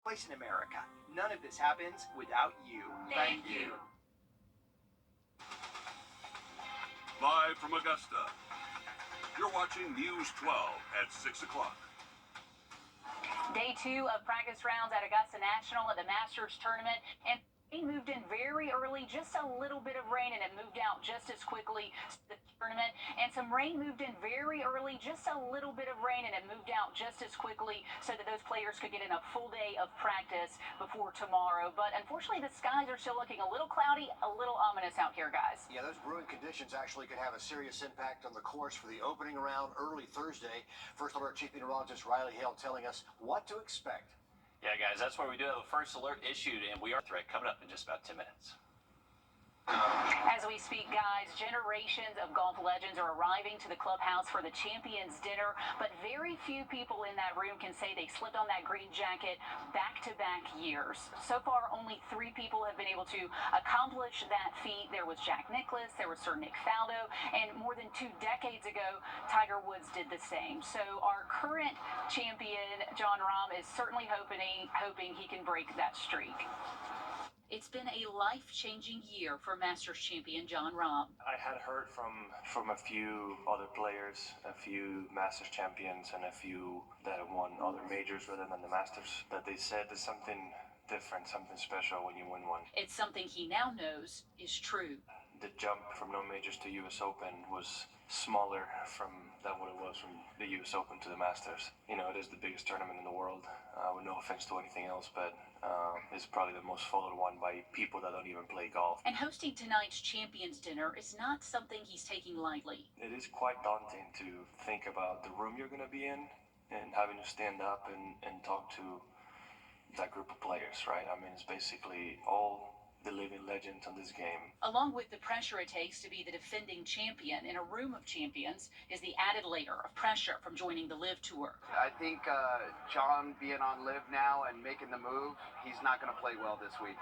place in America. None of this happens without you. Thank you. Live from Augusta, you're watching News 12 at 6 o'clock. Day 2 of practice rounds at Augusta National at the Masters tournament, and it moved in very early, just a little bit of rain, and it moved out just as quickly to the tournament. And some rain moved in very early, just a little bit of rain, and it moved out just as quickly so that those players could get in a full day of practice before tomorrow. But unfortunately, the skies are still looking a little cloudy, a little ominous out here, guys. Yeah, those brewing conditions actually could have a serious impact on the course for the opening round early Thursday. First Alert Chief Meteorologist Riley Hale telling us what to expect. Yeah, guys, that's where we do have a first alert issued, and we are threat coming up in just about 10 minutes. As we speak, guys, generations of golf legends are arriving to the clubhouse for the Champions Dinner, but very few people in that room can say they slipped on that green jacket back-to-back years. So far, only 3 people have been able to accomplish that feat. There was Jack Nicklaus, there was Sir Nick Faldo, and more than 2 decades ago, Tiger Woods did the same. So our current champion, Jon Rahm, is certainly hoping he can break that streak. It's been a life-changing year for Masters champion Jon Rahm. I had heard from a few other players, a few Masters champions, and a few that have won other majors rather than the Masters, that they said there's something different, something special when you win one. It's something he now knows is true. The jump from no majors to U.S. Open was smaller than what it was from the U.S. Open to the Masters. You know, it is the biggest tournament in the world, with no offense to anything else, but it's probably the most followed one by people that don't even play golf. And hosting tonight's Champions Dinner is not something he's taking lightly. It is quite daunting to think about the room you're going to be in and having to stand up and talk to that group of players, right? I mean, it's basically all the living legends on this game. Along with the pressure it takes to be the defending champion in a room of champions is the added layer of pressure from joining the LIV Tour. I think Jon being on LIV now and making the move, he's not going to play well this week.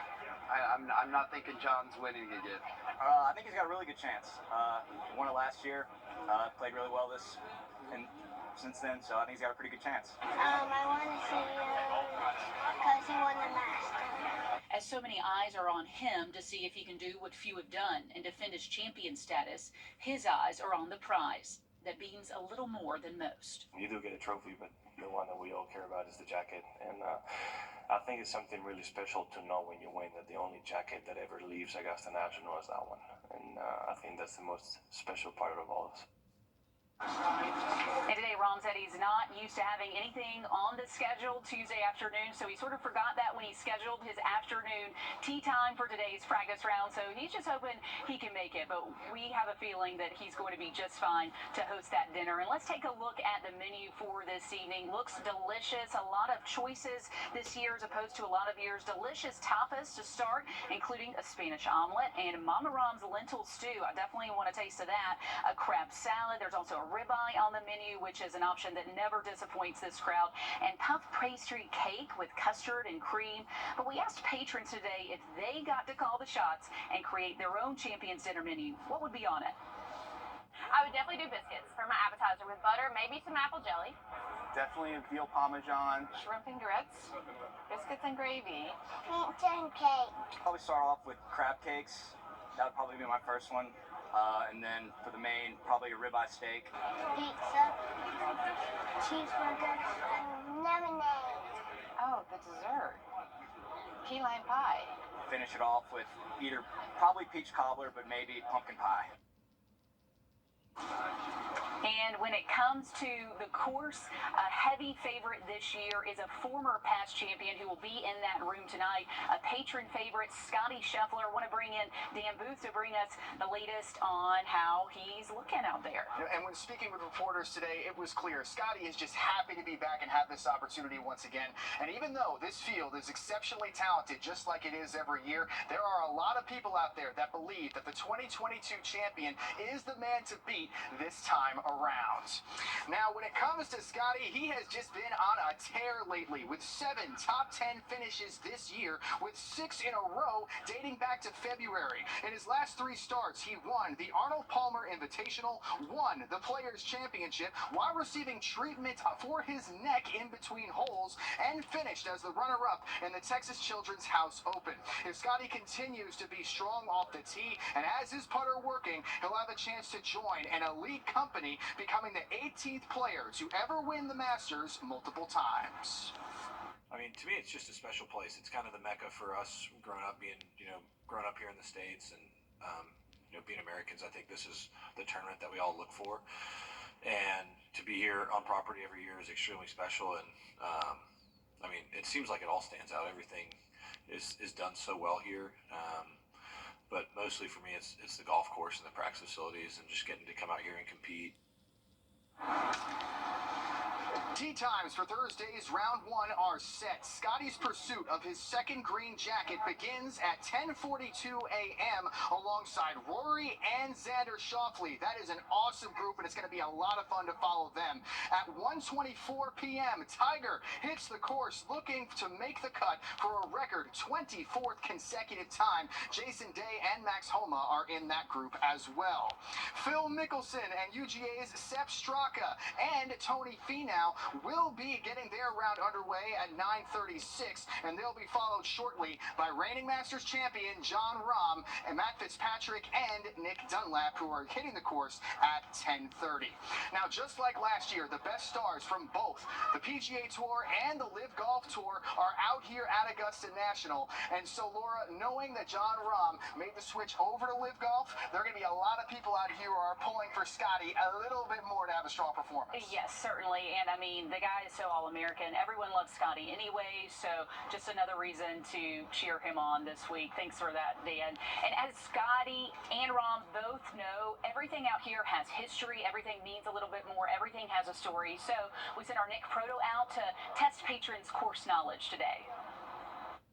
I'm not thinking Jon's winning it yet. I think he's got a really good chance. Won it last year, played really well since then, so I think he's got a pretty good chance. I want to see because he won the Masters. As so many eyes are on him to see if he can do what few have done and defend his champion status, his eyes are on the prize that means a little more than most. You do get a trophy, but the one that we all care about is the jacket. And I think it's something really special to know when you win that the only jacket that ever leaves Augusta National is that one. And I think that's the most special part of all of us. And today, Rahm said he's not used to having anything on the schedule Tuesday afternoon, so he sort of forgot that when he scheduled his afternoon tee time for today's practice round, so he's just hoping he can make it. But we have a feeling that he's going to be just fine to host that dinner. And let's take a look at the menu for this evening. Looks delicious. A lot of choices this year as opposed to a lot of years. Delicious tapas to start, including a Spanish omelet and Mama Rahm's lentil stew. I definitely want a taste of that. A crab salad. There's also a ribeye on the menu, which is an option that never disappoints this crowd, and puff pastry cake with custard and cream. But we asked patrons today if they got to call the shots and create their own Champions Dinner menu, what would be on it? I would definitely do biscuits for my appetizer with butter, maybe some apple jelly. Definitely a veal parmesan. Shrimp and grits, biscuits and gravy. Pizza and cake. Probably start off with crab cakes. That would probably be my first one. And then for the main, probably a ribeye steak. Pizza, cheeseburger, and lemonade. Oh, the dessert. Key lime pie. Finish it off with either probably peach cobbler, but maybe pumpkin pie. And when it comes to the course, a heavy favorite this year is a former past champion who will be in that room tonight. A patron favorite, Scotty Scheffler. I want to bring in Dan Booth to bring us the latest on how he's looking out there. And when speaking with reporters today, it was clear Scotty is just happy to be back and have this opportunity once again. And even though this field is exceptionally talented, just like it is every year, there are a lot of people out there that believe that the 2022 champion is the man to beat this time around. around. Now, when it comes to Scotty, he has just been on a tear lately with 7 top 10 finishes this year, with 6 in a row dating back to February. In his last 3 starts, he won the Arnold Palmer Invitational, won the Players' Championship while receiving treatment for his neck in between holes, and finished as the runner-up in the Texas Children's House Open. If Scotty continues to be strong off the tee and has his putter working, he'll have a chance to join an elite company, becoming the 18th player to ever win the Masters multiple times. I mean, to me, it's just a special place. It's kind of the mecca for us growing up here in the States and, being Americans. I think this is the tournament that we all look for. And to be here on property every year is extremely special. And, I mean, it seems like it all stands out. Everything is done so well here. But mostly for me, it's the golf course and the practice facilities and just getting to come out here and compete. Tee times for Thursday's round 1 are set. Scotty's pursuit of his second green jacket begins at 10:42 a.m. alongside Rory and Xander Schauffele. That is an awesome group, and it's going to be a lot of fun to follow them. At 1:24 p.m., Tiger hits the course looking to make the cut for a record 24th consecutive time. Jason Day and Max Homa are in that group as well. Phil Mickelson and UGA's Sepp Straka and Tony Finau will be getting their round underway at 9:36, and they'll be followed shortly by reigning Masters champion Jon Rahm and Matt Fitzpatrick and Nick Dunlap, who are hitting the course at 10:30. Now, just like last year, the best stars from both the PGA Tour and the LIV Golf Tour are out here at Augusta National, and so, Laura, knowing that Jon Rahm made the switch over to LIV Golf, there are going to be a lot of people out here who are pulling for Scotty a little bit more to have a strong performance. Yes, certainly, and I mean, the guy is so all-American. Everyone loves Scotty anyway, so just another reason to cheer him on this week. Thanks for that, Dan. And as Scotty and Rahm both know, everything out here has history. Everything means a little bit more. Everything has a story. So we sent our Nick Proto out to test patrons' course knowledge today.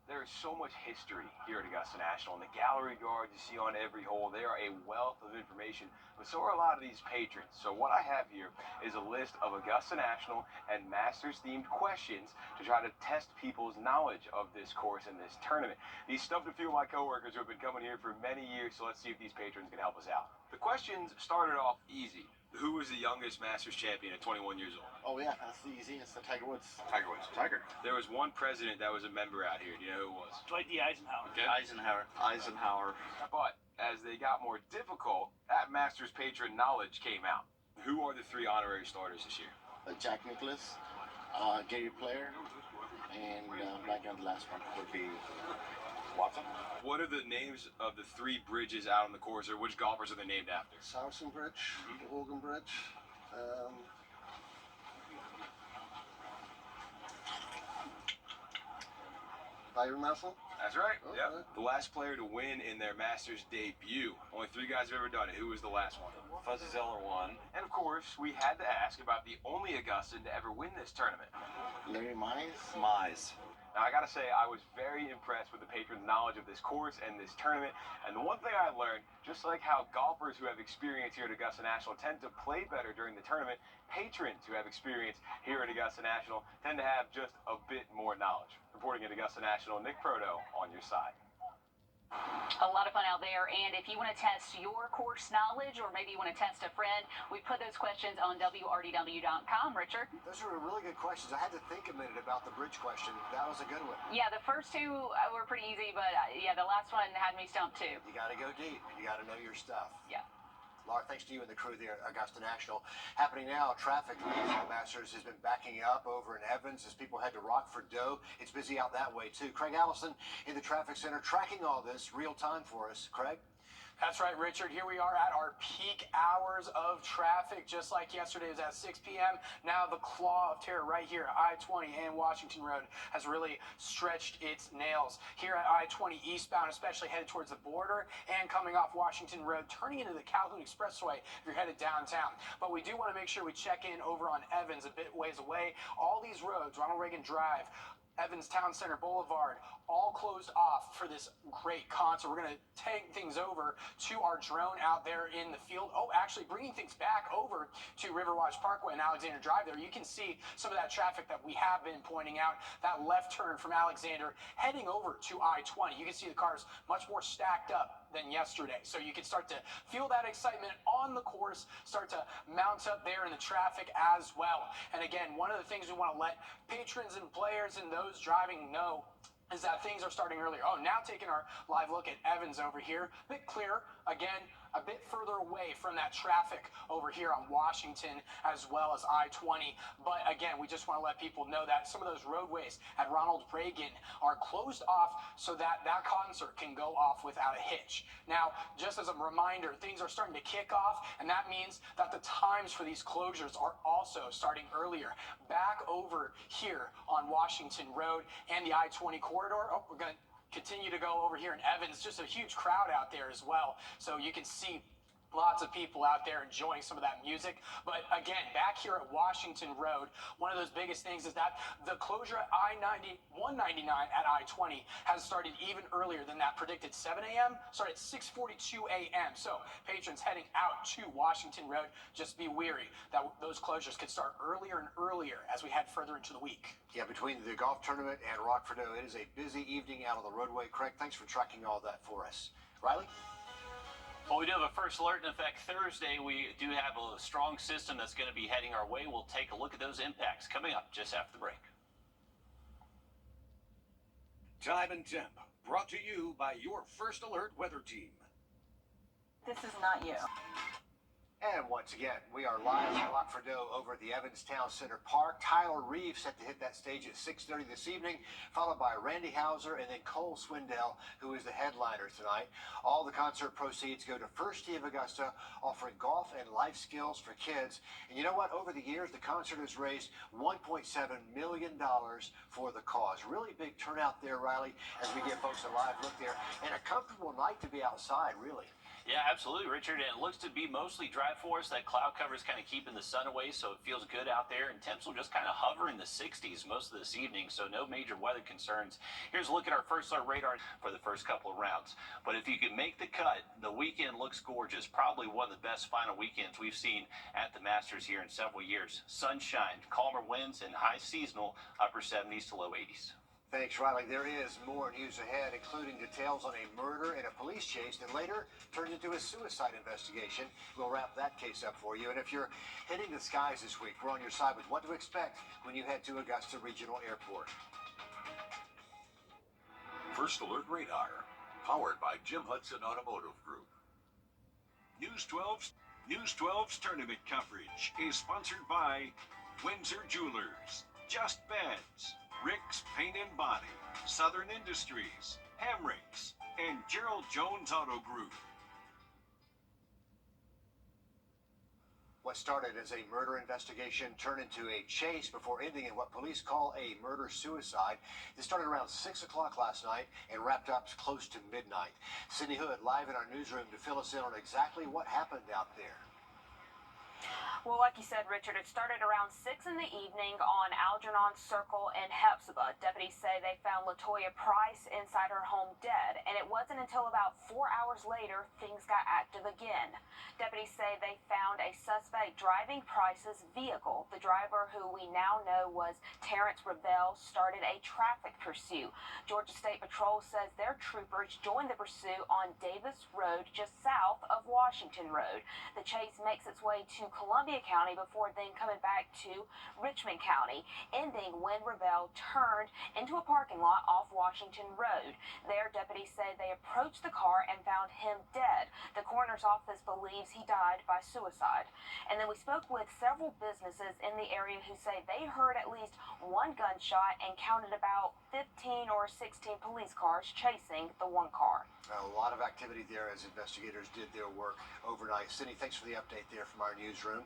There is so much history here at Augusta National, and the gallery guards you see on every hole, they are a wealth of information, but so are a lot of these patrons. So what I have here is a list of Augusta National and Masters-themed questions to try to test people's knowledge of this course and this tournament. These stumped a few of my coworkers who have been coming here for many years, so let's see if these patrons can help us out. The questions started off easy. Who was the youngest Masters champion at 21 years old? Oh, yeah, that's easy. It's the Tiger Woods. Tiger Woods. Tiger. There was one president that was a member out here. Do you know who it was? Dwight D. Eisenhower. Okay. Eisenhower. But as they got more difficult, that Masters patron knowledge came out. Who are the 3 honorary starters this year? Jack Nicklaus, Gary Player, and blanking on the last one would be Watson. What are the names of the 3 bridges out on the course, or which golfers are they named after? Saracen Bridge, Hogan Bridge, Byron Nelson. That's right. Oh, Yeah. right. The last player to win in their Masters debut. Only 3 guys have ever done it. Who was the last one? Fuzzy Zeller won. And of course, we had to ask about the only Augustan to ever win this tournament. Larry Mize. Mize. Now, I gotta say, I was very impressed with the patrons' knowledge of this course and this tournament. And the one thing I learned, just like how golfers who have experience here at Augusta National tend to play better during the tournament, patrons who have experience here at Augusta National tend to have just a bit more knowledge. Reporting at Augusta National, Nick Proto on your side. A lot of fun out there, and if you want to test your course knowledge or maybe you want to test a friend, we put those questions on WRDW.com. Richard? Those were really good questions. I had to think a minute about the bridge question. That was a good one. Yeah, the first 2 were pretty easy, but yeah, the last one had me stumped too. You got to go deep. You got to know your stuff. Yeah. Laura, thanks to you and the crew there at Augusta National. Happening now, traffic leading the Masters has been backing up over in Evans as people head to Rockford Doe. It's busy out that way, too. Craig Allison in the traffic center tracking all this real time for us. Craig? That's right, Richard. Here we are at our peak hours of traffic, just like yesterday. It was at 6 p.m. Now the claw of terror right here at I-20 and Washington Road has really stretched its nails. Here at I-20 eastbound, especially headed towards the border and coming off Washington Road, turning into the Calhoun Expressway if you're headed downtown. But we do want to make sure we check in over on Evans, a bit ways away. All these roads, Ronald Reagan Drive, Evans Town Center Boulevard, all closed off for this great concert. We're going to take things over to our drone out there in the field. Oh, actually bringing things back over to Riverwatch Parkway and Alexander Drive there. You can see some of that traffic that we have been pointing out, that left turn from Alexander heading over to I-20. You can see the cars much more stacked up than yesterday. So you can start to feel that excitement on the course, start to mount up there in the traffic as well. And again, one of the things we want to let patrons and players and those driving know is that things are starting earlier. Oh, now taking our live look at Evans over here, a bit clearer. Again, a bit further away from that traffic over here on Washington as well as I-20. But again, we just want to let people know that some of those roadways at Ronald Reagan are closed off so that that concert can go off without a hitch. Now, just as a reminder, things are starting to kick off, and that means that the times for these closures are also starting earlier. Back over here on Washington Road and the I-20 corridor. Oh, we're going to continue to go over here in Evans. Just a huge crowd out there as well. So you can see lots of people out there enjoying some of that music. But again, back here at Washington Road, one of those biggest things is that the closure at I-199 at I-20 has started even earlier than that predicted 7 a.m. Started at 6:42 a.m. So patrons heading out to Washington Road, just be wary that those closures could start earlier and earlier as we head further into the week. Yeah, between the golf tournament and Wrdw, it is a busy evening out on the roadway. Craig, thanks for tracking all that for us. Riley? Well, we do have a first alert in effect Thursday. We do have a strong system that's going to be heading our way. We'll take a look at those impacts coming up just after the break. Time and temp, brought to you by your First Alert weather team. This is not you. And once again, we are live from Wrdw over at the Evans Town Center Park. Tyler Reeves set to hit that stage at 6:30 this evening, followed by Randy Hauser and then Cole Swindell, who is the headliner tonight. All the concert proceeds go to First Tee of Augusta, offering golf and life skills for kids. And you know what? Over the years, the concert has raised $1.7 million for the cause. Really big turnout there, Riley, as we give folks a live look there. And a comfortable night to be outside, really. Yeah, absolutely, Richard. And it looks to be mostly dry for us. That cloud cover is kind of keeping the sun away, so it feels good out there. And temps will just kind of hover in the 60s most of this evening, so no major weather concerns. Here's a look at our first alert radar for the first couple of rounds. But if you can make the cut, the weekend looks gorgeous. Probably one of the best final weekends we've seen at the Masters here in several years. Sunshine, calmer winds, and high seasonal upper 70s to low 80s. Thanks, Riley. There is more news ahead, including details on a murder and a police chase that later turned into a suicide investigation. We'll wrap that case up for you. And if you're hitting the skies this week, we're on your side with what to expect when you head to Augusta Regional Airport. First Alert Radar, powered by Jim Hudson Automotive Group. News 12's tournament coverage is sponsored by Windsor Jewelers, Just Beds, Rick's Paint and Body, Southern Industries, Hamrick's, and Gerald Jones Auto Group. What started as a murder investigation turned into a chase before ending in what police call a murder-suicide. This started around 6 o'clock last night and wrapped up close to midnight. Sydney Hood live in our newsroom to fill us in on exactly what happened out there. Well, like you said, Richard, it started around 6 in the evening on Algernon Circle in Hepzibah. Deputies say they found Latoya Price inside her home dead, and it wasn't until about 4 hours later things got active again. Deputies say they found a suspect driving Price's vehicle. The driver, who we now know was Terrence Rebel, started a traffic pursuit. Georgia State Patrol says their troopers joined the pursuit on Davis Road just south of Washington Road. The chase makes its way to Columbia County before then coming back to Richmond County, ending when Rebel turned into a parking lot off Washington Road. There, deputies say they approached the car and found him dead. The coroner's office believes he died by suicide. And then we spoke with several businesses in the area who say they heard at least one gunshot and counted about 15 or 16 police cars chasing the one car. A lot of activity there as investigators did their work overnight. Sydney, thanks for the update there from our newsroom. room.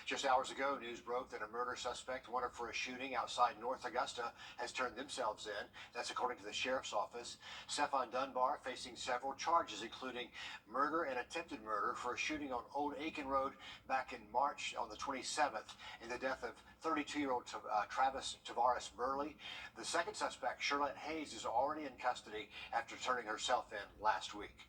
Just hours ago, news broke that a murder suspect wanted for a shooting outside North Augusta has turned themselves in. That's according to the sheriff's office. Stefan Dunbar facing several charges, including murder and attempted murder for a shooting on Old Aiken Road back in March on the 27th in the death of 32-year-old Travis Tavares Burley. The second suspect, Charlotte Hayes, is already in custody after turning herself in last week.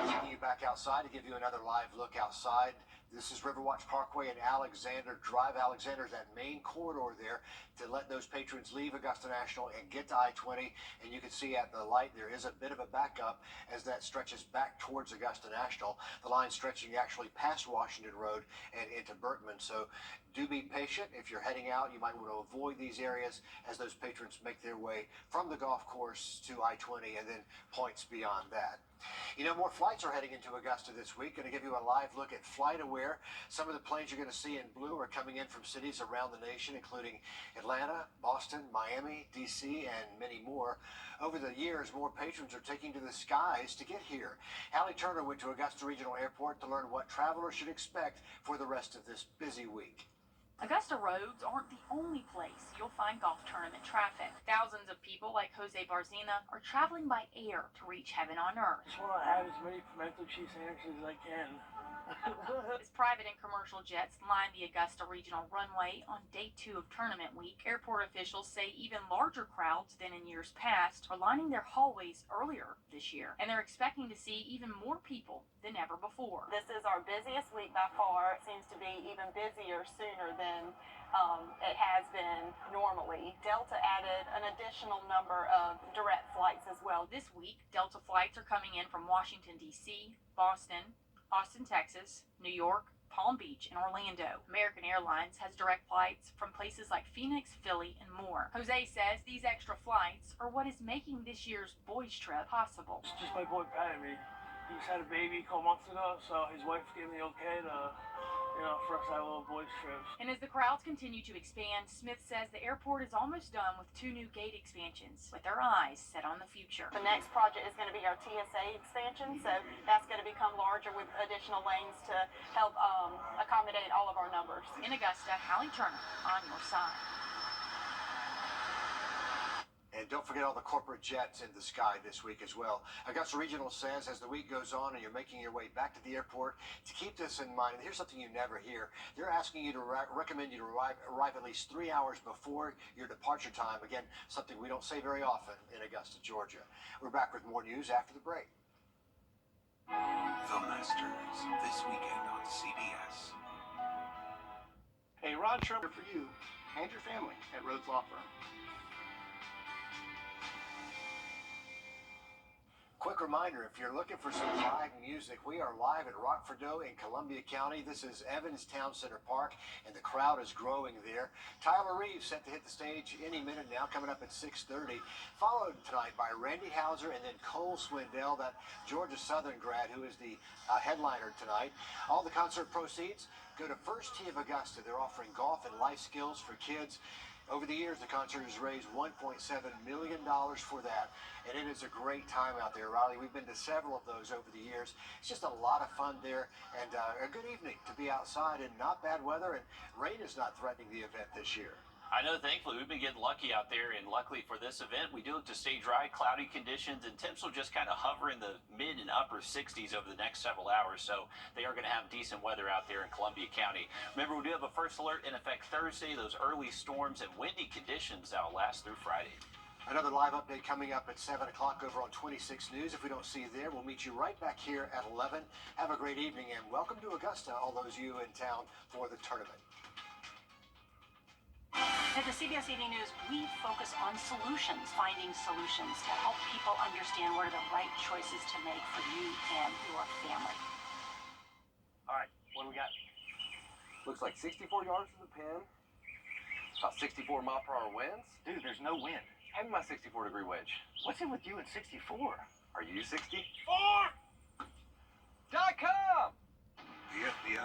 Taking you back outside to give you another live look outside. This is Riverwatch Parkway and Alexander Drive. Alexander's that main corridor there to let those patrons leave Augusta National and get to I-20. And you can see at the light there is a bit of a backup as that stretches back towards Augusta National. The line stretching actually past Washington Road and into Berkman. So do be patient. If you're heading out, you might want to avoid these areas as those patrons make their way from the golf course to I-20 and then points beyond that. You know, more flights are heading into Augusta this week. Going to give you a live look at FlightAware. Some of the planes you're going to see in blue are coming in from cities around the nation, including Atlanta, Boston, Miami, D.C., and many more. Over the years, more patrons are taking to the skies to get here. Hallie Turner went to Augusta Regional Airport to learn what travelers should expect for the rest of this busy week. Augusta roads aren't the only place you'll find golf tournament traffic. Thousands of people like Jose Barzina are traveling by air to reach heaven on earth. I just want to have as many pimento cheese sandwiches as I can. As private and commercial jets line the Augusta Regional runway on day 2 of tournament week, airport officials say even larger crowds than in years past are lining their hallways earlier this year, and they're expecting to see even more people than ever before. This is our busiest week by far. It seems to be even busier sooner than it has been normally. Delta added an additional number of direct flights as well. This week, Delta flights are coming in from Washington, D.C., Boston, Austin, Texas, New York, Palm Beach, and Orlando. American Airlines has direct flights from places like Phoenix, Philly, and more. Jose says these extra flights are what is making this year's boys trip possible. It's just my boy Pat and me. He just had a baby a couple months ago, so his wife gave me the okay to, for us to have a little boys trip. And as the crowds continue to expand, Smith says the airport is almost done with 2 new gate expansions, with their eyes set on the future. The next project is going to be our TSA expansion, so that's going to become larger with additional lanes to help accommodate all of our numbers. In Augusta, Hallie Turner on your side. And don't forget all the corporate jets in the sky this week as well. Augusta Regional says as the week goes on and you're making your way back to the airport, to keep this in mind, and here's something you never hear, they're asking you to recommend you to arrive at least 3 hours before your departure time. Again, something we don't say very often in Augusta, Georgia. We're back with more news after the break. The Masters, this weekend on CBS. Hey, Ron Sherman for you and your family at Rhodes Law Firm. Quick reminder, if you're looking for some live music, we are live at Wrdw in Columbia County. This is Evans Town Center Park, and the crowd is growing there. Tyler Reeves set to hit the stage any minute now, coming up at 6:30. Followed tonight by Randy Houser and then Cole Swindell, that Georgia Southern grad who is the headliner tonight. All the concert proceeds go to First Tee of Augusta. They're offering golf and life skills for kids. Over the years, the concert has raised $1.7 million for that, and it is a great time out there, Riley. We've been to several of those over the years. It's just a lot of fun there, and a good evening to be outside in not bad weather, and rain is not threatening the event this year. I know, thankfully, we've been getting lucky out there, and luckily for this event, we do look to stay dry, cloudy conditions, and temps will just kind of hover in the mid and upper 60s over the next several hours, so they are going to have decent weather out there in Columbia County. Remember, we do have a first alert in effect Thursday, those early storms and windy conditions that will last through Friday. Another live update coming up at 7 o'clock over on 26 News. If we don't see you there, we'll meet you right back here at 11. Have a great evening, and welcome to Augusta, all those of you in town for the tournament. At the CBS Evening News, we focus on solutions, finding solutions to help people understand what are the right choices to make for you and your family. All right, what do we got? Looks like 64 yards to the pin. About 64 mile per hour winds. Dude, there's no wind. Hand me my 64-degree wedge. What's it with you at 64? Are you 60? .com! The FBI